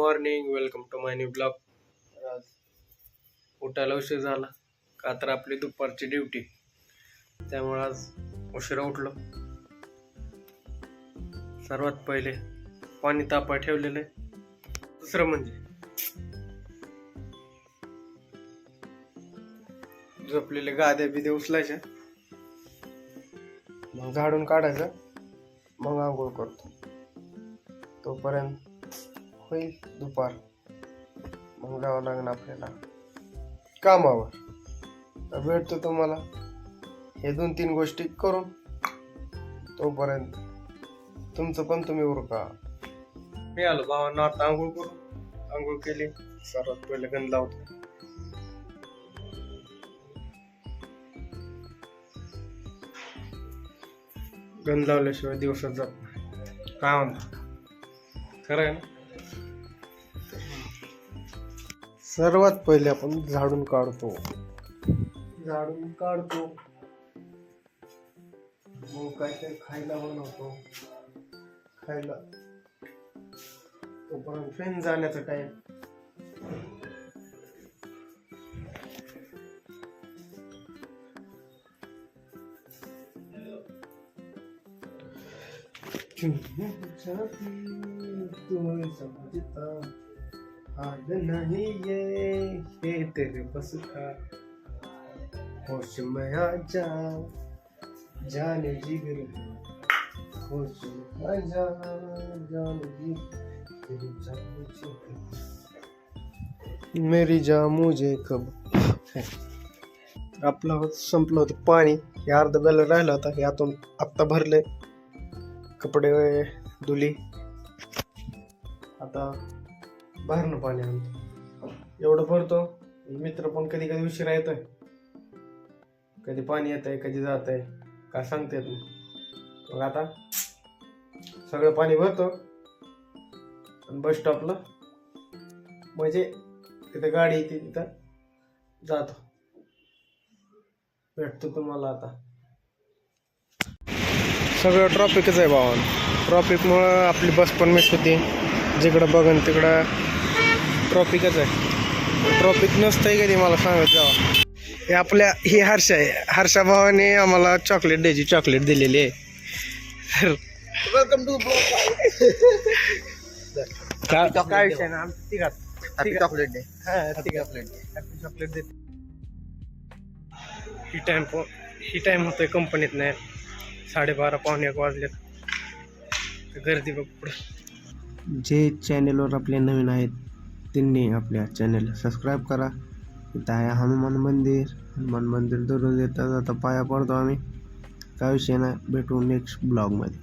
Morning, welcome to my new blog. आज उठायला उशीर झाला का तर आपली दुपारची ड्युटी, त्यामुळे आज उशिरा उठलो. सर्वात पहिले पाणी तापाय ठेवलेलं आहे. दुसरं म्हणजे झोपलेले गाद्या बिद्या उचलायच्या, मग झाडून काढायचं, मग आंघोळ करतो. तोपर्यंत होईल दुपार, मग जावं लागेल आपल्याला कामावर. तर भेटतो तुम्हाला हे 2-3 गोष्टी करून. तोपर्यंत तुमचं पण तुम्ही उरका. मी आलो भावांना आता आंघोळ करून. आंघोळ केली, सर्वात पहिले गंध लावतो. गंध लावल्याशिवाय दिवसात जात नाही. काय म्हणतो, खरं आहे ना? सर्वात पहिले आपण झाडून काढतो. मग काहीतरी खायला बनवतो. तोपर्यंत ट्रेन जाण्याचा टाइम. आज नहीं ये तेरे बस का, होश में आ जा जाने जिगर, होश में आ जा जाने जिगर, मेरी जान मुझे कब. आपलं संपलं होतं पाणी. हे अर्ध बेल राहिलं होतं, हे आत्ता भरले. कपडे धुली. आता बाहेरनं पाणी आणतो. एवढं भरतो. मित्र पण कधी कधी उशिरा येतोय, कधी पाणी येत आहे, कधी जात आहे, काय सांगता येत नाही. मग आता सगळं पाणी भरतो आणि बस स्टॉपला, म्हणजे तिथे गाडी येते, तिथं जातो. भेटतो तुम्हाला आता. सगळं ट्रॉफिकच आहे भावानं. ट्रॉफिकमुळं आपली बस पण मिस होती. जिकडं बघन तिकडं ट्रॉफिकच आहे. ट्रॉफिक नसतंय कधी मला सांगत जावा. हे आपल्या ही हर्षा आहे. हर्षा भावाने आम्हाला चॉकलेट द्यायची, चॉकलेट दिलेली आहे. वेलकम टू काय विषय ना, चॉकलेट दे. चॉकलेट दे. ही टाइम होतोय कंपनीत नाही. 12:30-1 वाजलेत. गर्दी बघ पुढे. जे चॅनेलवर आपले नवीन आहेत त्यांनी आपल्या चॅनेलला सबस्क्राईब करा. इथं आहे हनुमान मंदिर दररोज येतात. आता पाया पडतो आम्ही. काय विषय नाही, भेटू नेक्स्ट ब्लॉगमध्ये.